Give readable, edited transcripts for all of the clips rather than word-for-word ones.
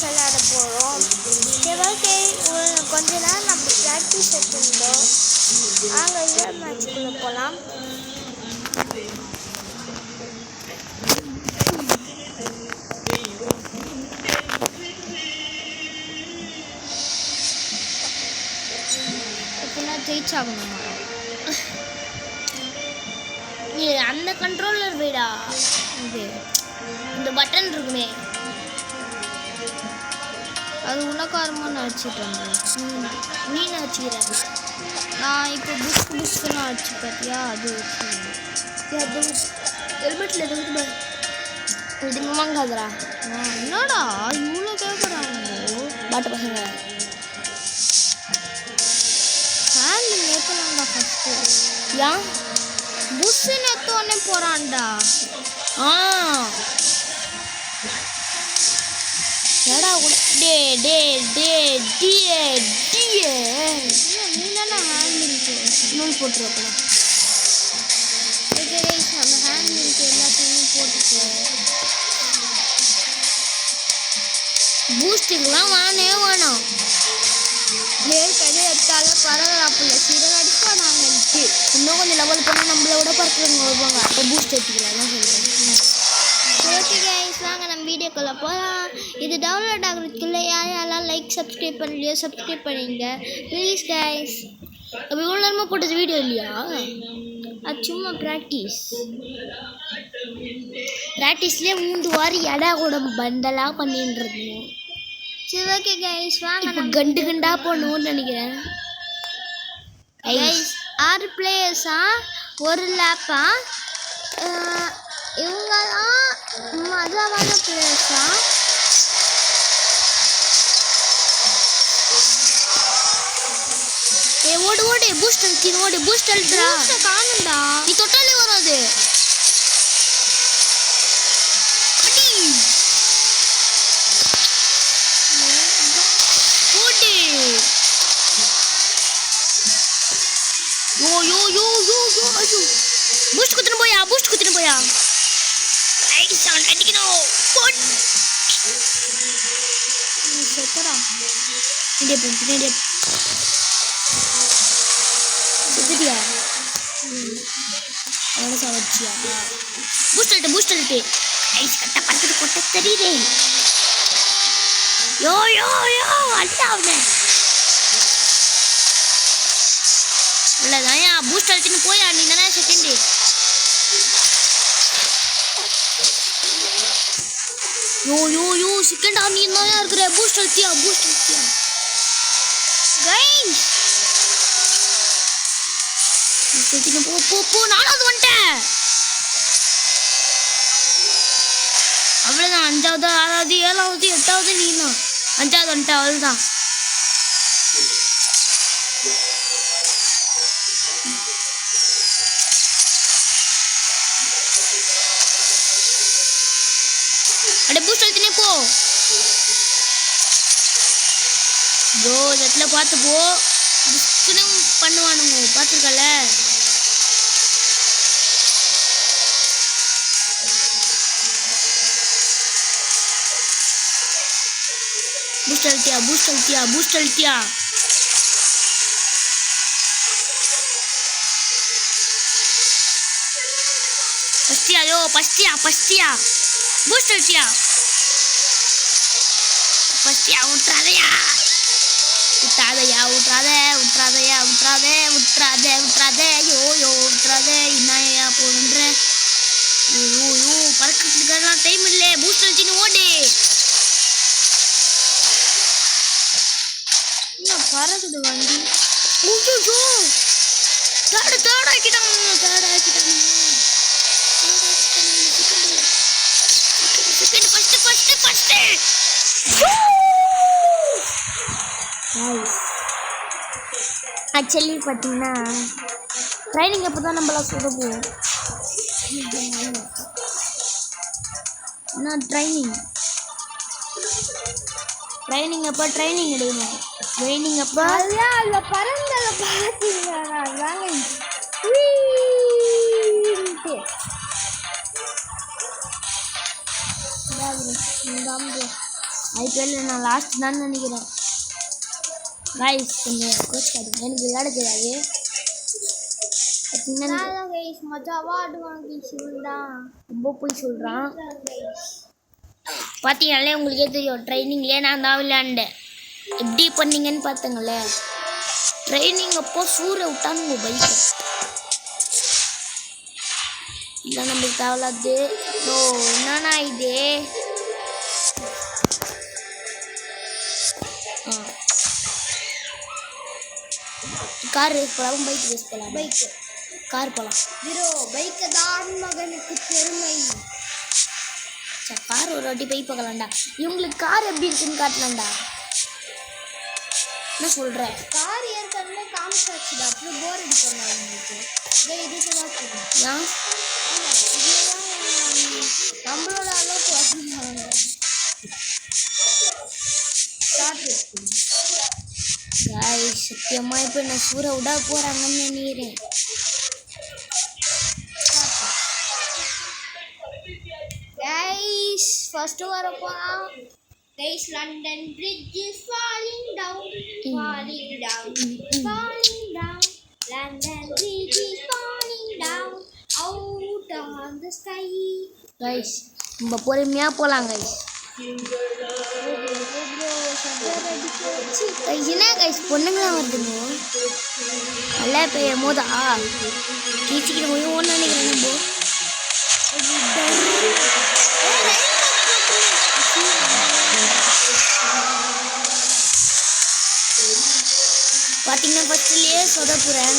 விளையாட போகிறோம். சரி ஓகே, கொஞ்ச நேரம் நம்ம ப்ராக்டிஸ் எடுத்துருந்தோம். அங்கே ரியல் மேட்ச்குள்ளே போகலாம். எப்படின்னா ஜெயிச்சாகணுமா? நீ அந்த கண்ட்ரோலர் வீடா? இது இந்த பட்டன் இருக்குமே, அது உனக்காரமாக நான் அடிச்சுட்டேன். நீ அடிச்சுக்கிறேன். நான் இப்போ புஷ்க்குன்னு அடிச்சு பார்த்தியா? அது ஹெல்மெட்டில் எதுவும் இது வாங்காதரா. என்னடா இவ்வளோ கேட்குறாங்க பாட்டு பசங்க. ஹேண்டில் ஏற்றலாம்டா ஃபஸ்ட்டு. ஏன் புஷ்ஷுன்னு எடுத்தோடனே போகிறான்டா. ஏடா கூட டே டே டே டிஏ டிஏ நீ தானே ஹேண்டிலுக்கு நூல் போட்டுருக்கலாம். அந்த ஹேண்டிலுக்கு எல்லாத்தையுமே போட்டுட்டு பூஸ்டுக்கெலாம் வேணாம். ஏற்கனவே எடுத்தாலும் பரவாயில்ல, சீரக அடிப்பா. நாங்கள் இன்னும் கொஞ்சம் லெவல் பண்ணால் நம்மளை விட பறக்கிறவங்க வருவாங்க. அப்போ பூஸ்ட் எடுத்துக்கலாம் தான் சொல்கிறேன். ஓகே கைஸ், வாங்க நம்ம வீடியோக்குள்ளே போகலாம். இது டவுன்லோட் ஆகுறதுக்குள்ளே யாரெல்லாம் லைக் சப்ஸ்கிரைப் பண்ணலையோ சப்ஸ்கிரைப் பண்ணிங்க ப்ளீஸ் கைஸ். அப்போ இவ்வளோ நேரமாக போட்டது வீடியோ இல்லையா? அது சும்மா ப்ராக்டிஸ்லேயே 3 வாரம் எடா கூட பண்டலாக பண்ணிட்டு இருந்தோம். சரி ஓகே கைஸ், வாங்க நம்ம கண்டா போடணும்னு நினைக்கிறேன். கைஸ் 6 பிளேயர்ஸா, ஒரு லேப்பா, இவங்கெல்லாம் மஜாவான பிளேயர்ஸா. ஓடு பூஸ்ட் அழுத்தி ஓடு. பூஸ்ட் அழுத்துறா காணும்டா. நீ தொட்டாலே வரும் அது. பூஸ்ட் குத்துன்னு போயா அடிக்கணும். செத்தரா செத்துட்டியா? அவனை சாவச்சியா? பூஸ்ட் அல்ட்டு ஐஸ் கட்ட பறக்குது கொட்ட தெரியுதே. யோ அல்ட்டா அவனை அவ்வளோதான். பூஸ்ட் அல்ட்டுன்னு போயா? நீ தானே செகண்டு. யோ செகண்டா நீ தான் இருக்கிற. பூஸ்ட் அல்ட்டியா கைஸ். போ 4வது வந்துட்டேன். அவ்வளோதான். 5வது 6வது 7வது 8வது நீ தான். 5வது வந்துட்டேன். அவ்வளோதான். அட பூஸ்ட் அழுத்தினே போ ப்ரோ. இடத்துல பார்த்து போ. புஷ்க்குன்னு பண்ணுவானுங்க, பார்த்துருக்கல. பூஸ்ட் அழுத்தியா. பஸ்டியா பூஸ்ட் அழுத்தியா. விட்றாதையா யோ விட்றாதே. என்ன போன்ற பறக்கிறதுக்கெல்லாம் டைம் இல்லை. பூஸ்ட் அழுத்தின்னு ஓடு. என்ன பறக்குது வண்டி? தேர்ட் ஆக்கிட்டாங்க. ஆக்சுவலி பார்த்தீங்கன்னா ட்ரைனிங் எப்போ தான் நம்மளாம் சொல்ல போவோம். என்ன ட்ரைனிங் அப்போ ட்ரைனிங் எடுக்கணும். ட்ரைனிங் அப்போ அதில் பறந்ததை பார்த்தீங்கன்னா ஐபிஎல்ல நான் லாஸ்ட் தான் நினைக்கிறேன் கைஸ். கொஞ்சம் கோச் காட்டுங்க, எனக்கு விளையாட தெரியாது. மஜாவா ஆடுவாங்க, ரொம்ப போய் சொல்கிறான். பார்த்தீங்கனாலே உங்களுக்கே தெரியும், ட்ரைனிங்லேயே நான் தான் விளையாண்டேன். எப்படி பண்ணீங்கன்னு பார்த்தங்களே. ட்ரைனிங் அப்போ சூரிய விட்டானுங்க பைக்கை. இல்லை நம்மளுக்கு தேவையில்லாது. ஓ என்னண்ணா இது. கார் ரேஸ் போகலாம், பைக் ரேஸ் போகலாம். பைக்கு கார் போகலாம். ஹீரோ பைக்கை தான் மகனுக்கு பெருமை. சரி கார் ஒரு வாட்டி போய் பார்க்கலாம்டா. இவங்களுக்கு கார் எப்படி இருக்குன்னு காட்டலாம்டா. என்ன சொல்கிறேன், கார் ஏற்கனவே காமிச்சாச்சுடா. அப்புறம் போர் அடிக்கலாம் அவங்களுக்கு. இதுக்கு தான் போகணும். நம்மளோட அளவுக்கு வசதிங்க. சத்தியமாக இப்போ நான் சூற விட போகிறாங்கன்னு நினைக்கிறேன். கைஸ் ஃபர்ஸ்ட் வர போகிறோம். Guys, London Bridge is falling down, falling down, falling down. London Bridge is falling down, out on the sky. Guys, நம்ம பொறுமையா போலாம் guys. என்ன guys பொண்ணுங்களாம் வருதுங்க. நல்லா பெய்ய மோதா கீச்சிக்கிட்டு போய் ஒன்று நினைக்கிறேன். நம்ம பார்த்தீங்கன்னா ஃபஸ்ட்லேயே சொதப்புறேன்.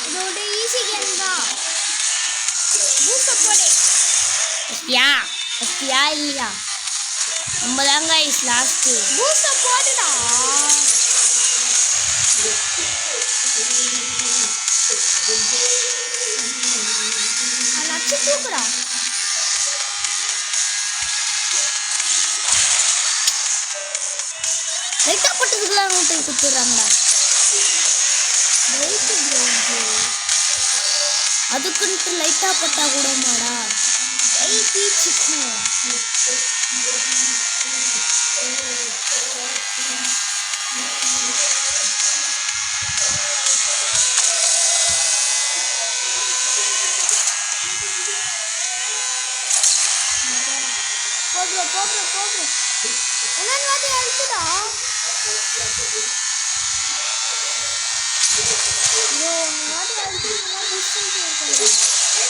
இதோட ஈஸி கேம் தான். பூஸ்ட் போடு. ஃபஸ்ட்டியா இல்லையா? நம்ம தாங்க இஸ் லாஸ்ட்டு. பூஸ்ட் போடுடா. லட்சம் தூக்குடா. லைட்டாக பட்டதுக்குலாம் நோட்டை கொடுத்துட்றாங்கடா. அதுக்குன்ட்டு லைட்டாக பட்டா கூட மாடா.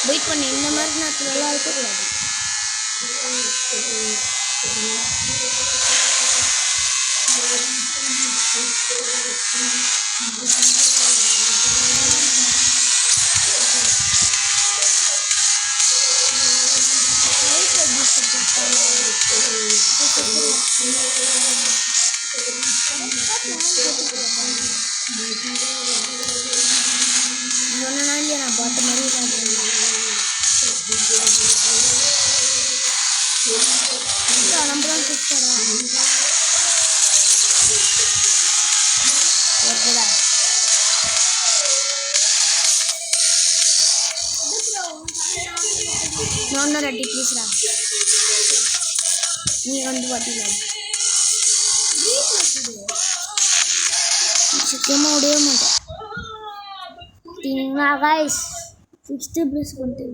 வெயிட் பண்ணி இந்த மாதிரி நேரத்துலலாம் இருக்கக்கூடாது. ஒன்றுனா இல்லையா நான் பார்த்த மாதிரி நம்ம தான் கூப்பிட்டா வருதா. இன்னொரு ரெட்டி ப்ளீஸ்ரா. நீ வந்து பார்த்தீங்களா சத்தியமாக விடவே மாட்டேன். பார்த்தீங்களா கைஸ் 6th ப்ளஸ் பண்ணிட்டு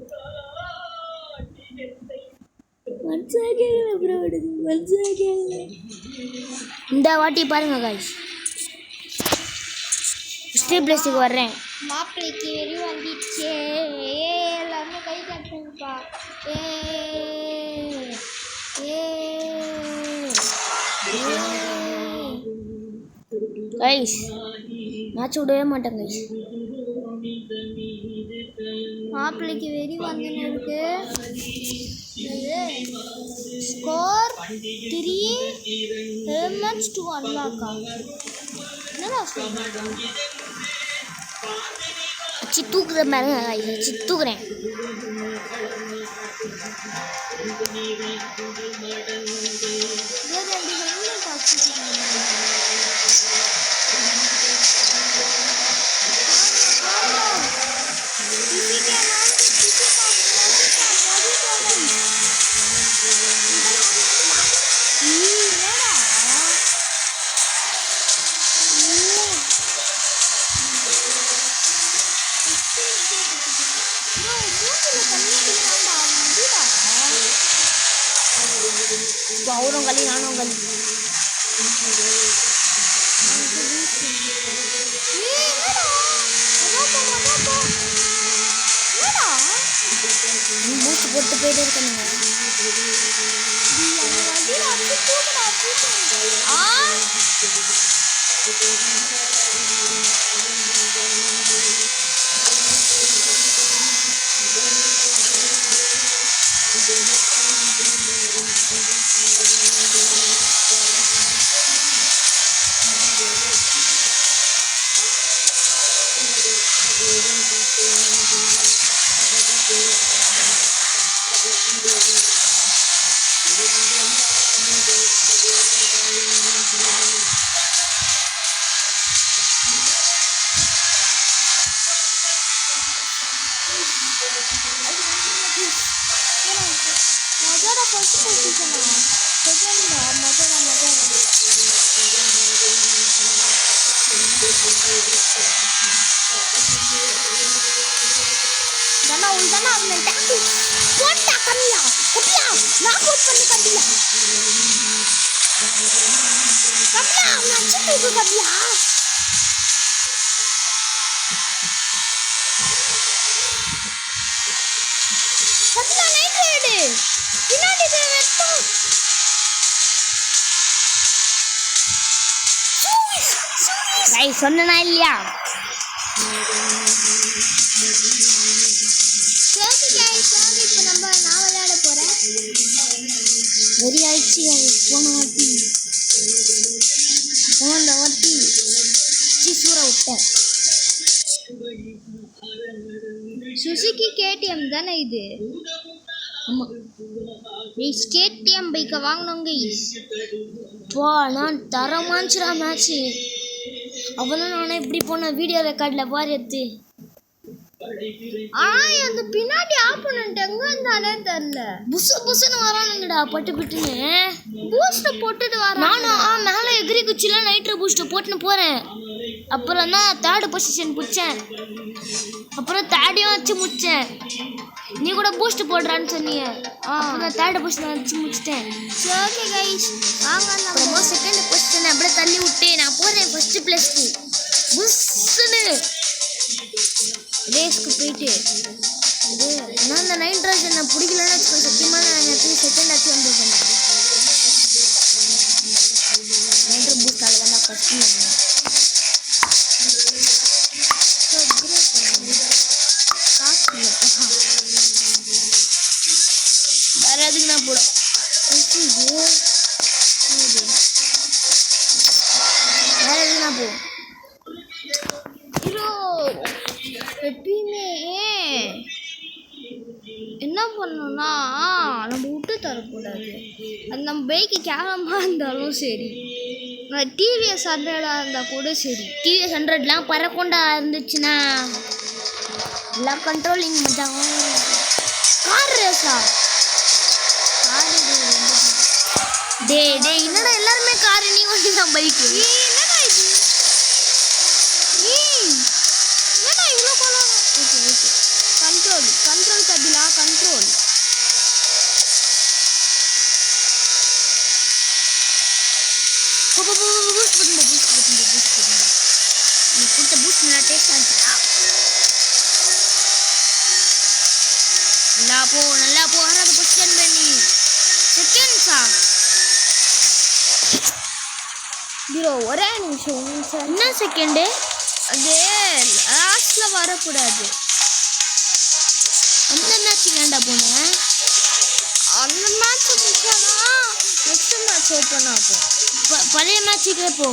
இந்த வாட்டி பாருங்க கைஸ் 6th ப்ளஸுக்கு வர்றேன். மாப்பிள்ளைக்கு வெறி வந்துச்சு. எல்லாருமே கை கட்டுங்கப்பா. கைஸ் மேட்ச் விடவே மாட்டேன் கைஸ். மாப்பிள்ளைக்கு வெறி வந்துன்னு இருக்கு. ஸ்கோர் 3 ஹெல்மெட்ஸ் டு அன்லாக்கா. என்னடா அச்சு தூக்குற மாதிரி அச்சு தூக்குறேன். அவரும் களி நானும் களி மூச்சு போட்டு போயிட்டே இருக்கணுங்க. சொன்னா இல்லையா? இப்போ நான் விளையாட போறேன். வெறி ஆயிடுச்சு. போன வாட்டி சூற விட்டேன். சுசுகி கேடிஎம் தானே இது? ஆமா, கேடிஎம் பைக்கை வாங்கினவங்க. நான் தரமாச்சுரா மேட்ச்சு. அவளும் நானே இப்படி போன வீடியோ ரெக்கார்டில் பாரு எடுத்து. அந்த பின்னாடி ஆப்போனன்ட் எங்க இருந்தானே தெரியல. புசு புசுன்னு வரானுங்கடா, பட்டு பட்டுன்னு பூஸ்டர் போட்டுட்டு வர. நானும் மேலே எகிரி குச்சில நைட்ரோ பூஸ்டர் போட்டுன்னு போறேன். அப்புறம் தான் தேர்டு பொசிஷன் பிடிச்சேன். அப்புறம் தேர்டையும் வச்சு முடிச்சேன். நீ கூட பூஸ்ட் போடுறான்னு சொன்னீங்க. நான் தேர்டு பொசிஷன் வச்சு முடிச்சிட்டேன். ஓகே கைஸ், வாங்க நம்ம செகண்ட் பொசிஷன் அப்படியே தள்ளி விட்டு நான் போறேன் ஃபர்ஸ்ட் பிளேஸ்க்கு. புஸ்ன்னு ரேஸ்க்கு போயிட்டு நான் அந்த 9 ராஸ் என்ன பிடிக்கலன்னு வச்சுக்கோ, சத்தியமாக நான் எப்பயும் செகண்ட் ஆச்சு வந்துருக்கேன். நைட்ரோ பூஸ்ட் ஆள் தான் ஃபர்ஸ்ட் வேற எதுக்கு நான் போடும் வேற எதுக்கு நான் போடும் ஹீரோ. எப்பயுமே என்ன பண்ணணும்னா நம்ம விட்டு தரக்கூடாது. அது நம்ம பைக்கு கேவலமாக இருந்தாலும் சரி, டிவிஎஸ் 100 இருந்தால் கூட சரி. டிவிஎஸ் 100லாம் பறக்கொண்டா இருந்துச்சுன்னா எல்லாம் கண்ட்ரோலிங் மட்டும். கார் ரேஸா? டே என்னடா எல்லாருமே காரு, நீ வண்டி தான் பைக்கு. என்னடா இது? என்னடா இவ்வளோ கோலம்? Okay okay, control Kapila, control. நீ கொடுத்த பூஸ்ட் நல்லா டேஸ்டாக இருந்துச்சா? நல்லா போ. ஆறாவது பொசிஷன் பண்ணி செகண்ட்ஸா? ஹீரோ ஒரே நிமிஷம். என்ன செகண்டு? அது லாஸ்ட்டில் வரக்கூடாது. அந்த மேட்ச்சுக்கு ஏன்டா போனேன்? அந்த மேட்ச் முடிச்சானா நெக்ஸ்ட் மேட்ச் ஓப்பன் ஆகும். பழைய மேட்ச்சுக்கே போ.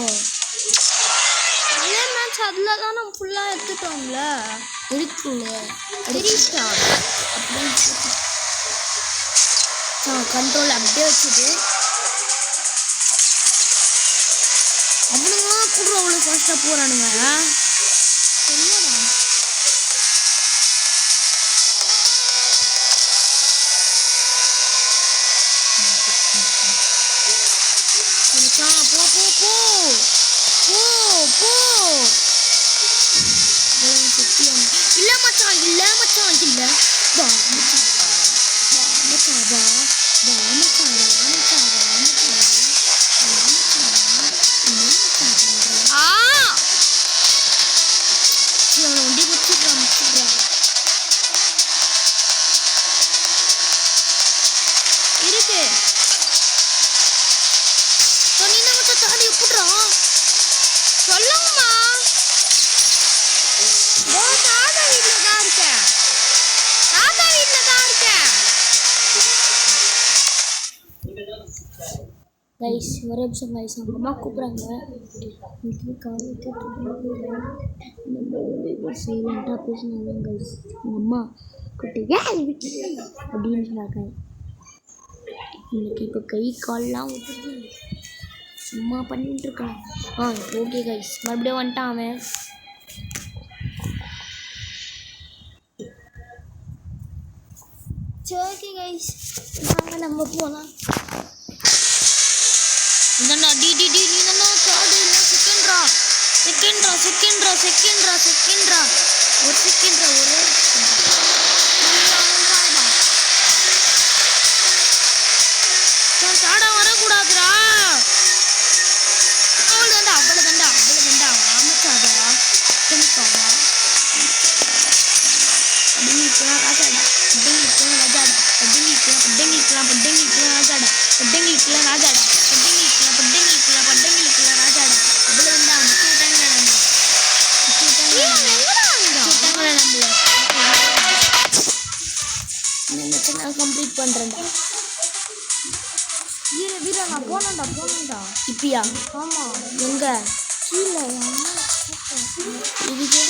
பழைய மேட்ச் அதில் தான் நம்ம ஃபுல்லாக எடுத்துட்டோம்ல. இருக்குல்ல 3 ஸ்டார் அப்படின்னு கண்ட்ரோல் அப்படியே வச்சுது. அவனுங்க எப்படி அவ்வளோ ஃபாஸ்ட்டாக போகிறானுங்க? என்னடா போ போ போ போ போ. இல்லை மச்சான் இல்லை மச்சான் இல்லை. வா மச்சான் வா மச்சான் வா வா மச்சான் வா மச்சான் வா மச்சான் ஆ அவனை வண்டி முடிச்சுக்கிறான் இருக்கு. நீ நம்ம தாடி எப்படிறான் சொல்லுங்கம்மா. தாத்தா வீட்டில் தான் இருக்கேன். தாத்தா வீட்டில் தான் இருக்கேன். கைஸ் ஒரே நிமிஷம் கைஸ், அவங்க அம்மா கூப்பிட்றாங்க. சைலண்டாக பேசினாங்க கைஸ். எங்கள் அம்மா கூப்பிட்டு அப்படின்னு சொன்னாங்க. இன்னைக்கு இப்போ கை கால்லாம் விட்டுட்டு சும்மா பண்ணிட்டு இருக்கான். ஓகே கைஸ், மறுபடியும் வந்துட்டான் அவன். சரி ஓகே கைஸ், நாங்கள் நம்ம போகலாம். இந்தண்ணா டி டி டி நீ தானே காடு இல்லை செகண்ட்ரா செகண்ட்ரா செகண்ட்ரா செகண்ட்ரா செகண்ட்ரா ஒரு செகண்ட்ரா ஒரு தாடா வரக்கூடாதுடா. அவ்வளோ தாண்டா அவ்வளோ தாண்டா அவ்வளோ தாண்டா ஆமச்சாதா செமிக்காவா அப்படிங்கிக்கலாம் ராஜாடா அப்படிங்கிக்கலாம் ராஜாடா அப்படிங்கிக்கலாம் பட்டங்கிக்கலாம் பட்டங்கிக்கலாம் ராஜாடா பட்டங்கிக்கலாம் ராஜாடா பட்டங்கிக்கலாம் பட்டங்கிக்கலாம் பட்டங்கிக்கலாம் ராஜாடா அவ்வளோ தாண்டா முக்கியட்டாங்க நம்மள நான் கம்ப்ளீட் பண்ணுறேன்டா. வீரா நான் போனேன்டா இப்பயா? ஆமாம் எங்கே கீழே இதுக்கு